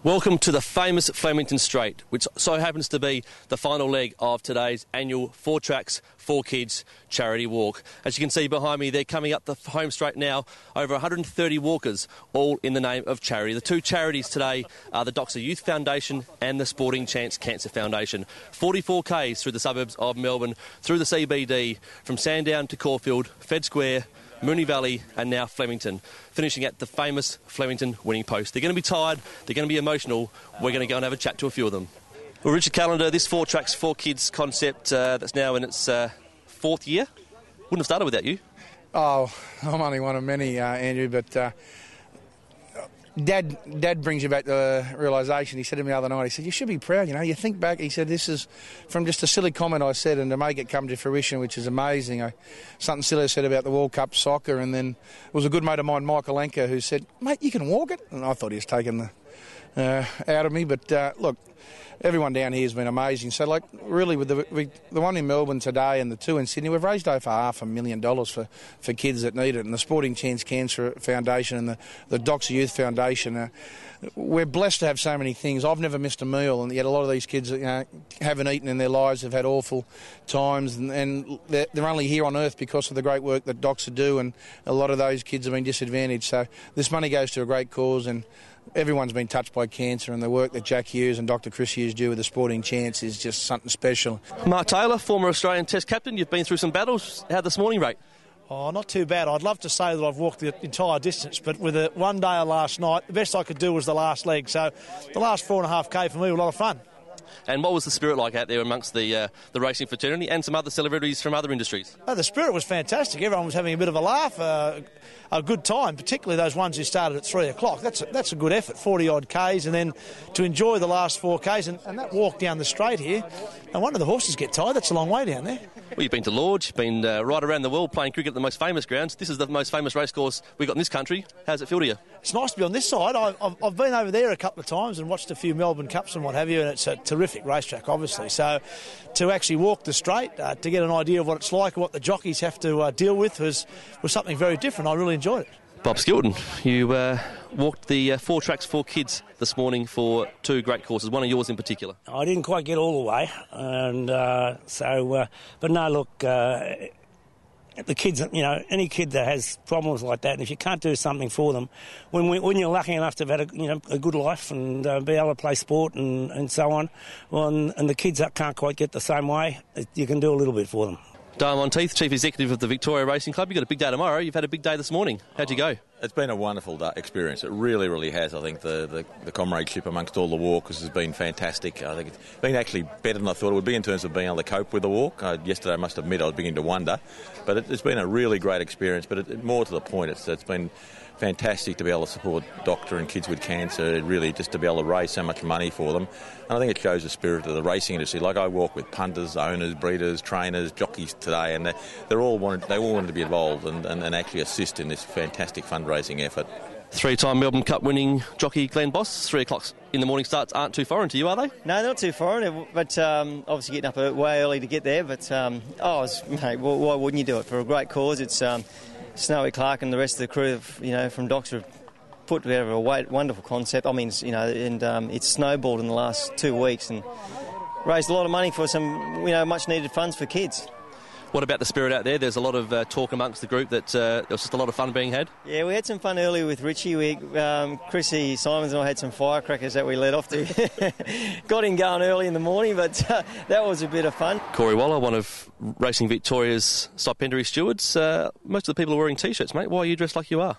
Welcome to the famous Flemington Straight, which so happens to be the final leg of today's annual 4tracks4kids charity walk. As you can see behind me, they're coming up the home straight now, over 130 walkers, all in the name of charity. The two charities today are the Doxa Youth Foundation and the Sporting Chance Cancer Foundation. 44 Ks through the suburbs of Melbourne, through the CBD, from Sandown to Caulfield, Fed Square, Moonee Valley and now Flemington, finishing at the famous Flemington winning post. They're going to be tired, they're going to be emotional. We're going to go and have a chat to a few of them. Well, Richard Callender, this 4tracks4kids concept that's now in its fourth year, wouldn't have started without you. Oh, I'm only one of many, Andrew, but Dad brings you back the realisation. He said to me the other night, he said, you should be proud, you know, you think back, he said, this is from just a silly comment I said and to make it come to fruition, which is amazing. Something silly I said about the World Cup soccer, and then it was a good mate of mine, Michael Anker, who said, mate, you can walk it? And I thought he was taking the out of me, but look, everyone down here has been amazing. So, like, really, with the one in Melbourne today and the two in Sydney, we've raised over $500,000 for kids that need it. And the Sporting Chance Cancer Foundation and the Doxa Youth Foundation, we're blessed to have so many things. I've never missed a meal, and yet a lot of these kids haven't eaten in their lives, have had awful times, and they're only here on earth because of the great work that Doxa do, and a lot of those kids have been disadvantaged. So this money goes to a great cause, and everyone's been touched by cancer, and the work that Jack Hughes and Dr Chris Hughes do with the Sporting Chance is just something special. Mark Taylor, former Australian Test captain, you've been through some battles. How'd this morning rate? Oh, not too bad. I'd love to say that I've walked the entire distance, but with the one day of last night, the best I could do was the last leg. So the last 4.5k for me were a lot of fun. And what was the spirit like out there amongst the racing fraternity and some other celebrities from other industries? Oh, the spirit was fantastic. Everyone was having a bit of a laugh, a good time, particularly those ones who started at 3 o'clock. That's a good effort, 40-odd Ks, and then to enjoy the last 4 Ks. And that walk down the straight here, no wonder the horses get tired. That's a long way down there. Well, you've been to Lords, you've been right around the world playing cricket at the most famous grounds. This is the most famous racecourse we've got in this country. How's it feel to you? It's nice to be on this side. I've been over there a couple of times and watched a few Melbourne Cups and what have you, and it's a terrific racetrack, obviously. So to actually walk the straight, to get an idea of what it's like and what the jockeys have to deal with was something very different. I really enjoyed it. Bob Skilton, you walked the 4tracks4kids this morning for 2 great courses, one of yours in particular. I didn't quite get all the way, and but no, look, the kids, you know, any kid that has problems like that, and if you can't do something for them, when you're lucky enough to have had a good life and be able to play sport and so on, well, and the kids that can't quite get the same way, you can do a little bit for them. Dale Monteith, Chief Executive of the Victoria Racing Club. You've got a big day tomorrow. You've had a big day this morning. How'd you go? It's been a wonderful experience. It really, really has. I think the comradeship amongst all the walkers has been fantastic. I think it's been actually better than I thought it would be in terms of being able to cope with the walk. Yesterday, I must admit, I was beginning to wonder. But it's been a really great experience. But more to the point, it's been fantastic to be able to support doctor and kids with cancer, really just to be able to raise so much money for them. And I think it shows the spirit of the racing industry. Like, I walk with punters, owners, breeders, trainers, jockeys today, and they all wanted to be involved and actually assist in this fantastic fundraising effort. 3-time Melbourne Cup winning jockey Glen Boss. 3 o'clock in the morning starts aren't too foreign to you, are they? No, not too foreign, but obviously getting up way early to get there. But mate, why wouldn't you do it for a great cause? It's Snowy Clark and the rest of the crew, from Doxa have put together a wonderful concept. I mean, and it's snowballed in the last 2 weeks and raised a lot of money for some, much needed funds for kids. What about the spirit out there? There's a lot of talk amongst the group that there was just a lot of fun being had. Yeah, we had some fun earlier with Richie. Chrissy Simons and I had some firecrackers that we led off to. Got him going early in the morning, but that was a bit of fun. Corey Waller, one of Racing Victoria's stipendiary stewards. Most of the people are wearing T-shirts, mate. Why are you dressed like you are?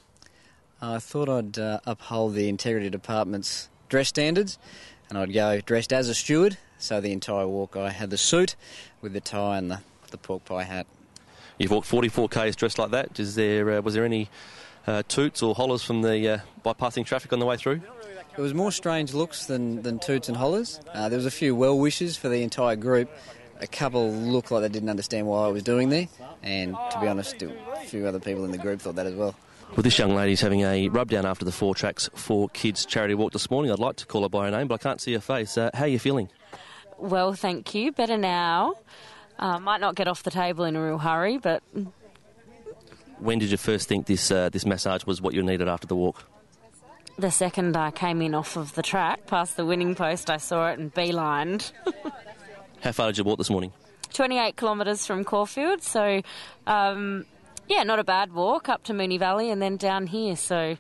I thought I'd uphold the Integrity Department's dress standards, and I'd go dressed as a steward. So the entire walk I had the suit with the tie and the pork pie hat. You've walked 44 Ks dressed like that. Was there any toots or hollers from the bypassing traffic on the way through? It was more strange looks than toots and hollers. There was a few well wishes for the entire group. A couple looked like they didn't understand why I was doing there, and to be honest, a few other people in the group thought that as well. Well, this young lady's having a rub down after the 4tracks4kids charity walk this morning. I'd like to call her by her name, but I can't see her face. How are you feeling? Well, thank you. Better now. Might not get off the table in a real hurry, but... When did you first think this massage was what you needed after the walk? the second I came in off of the track, past the winning post, I saw it and beelined. How far did you walk this morning? 28 kilometres from Caulfield, so not a bad walk up to Moonee Valley and then down here, so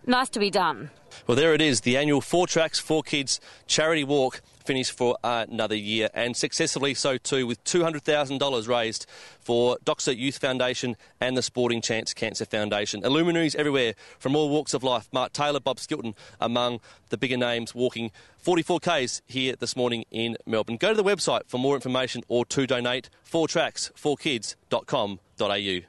nice to be done. Well, there it is, the annual 4tracks4kids charity walk finished for another year, and successfully so too, with $200,000 raised for Doxa Youth Foundation and the Sporting Chance Cancer Foundation. Illuminaries everywhere from all walks of life. Mark Taylor, Bob Skilton among the bigger names walking 44Ks here this morning in Melbourne. Go to the website for more information or to donate, 4tracks4kids.com.au.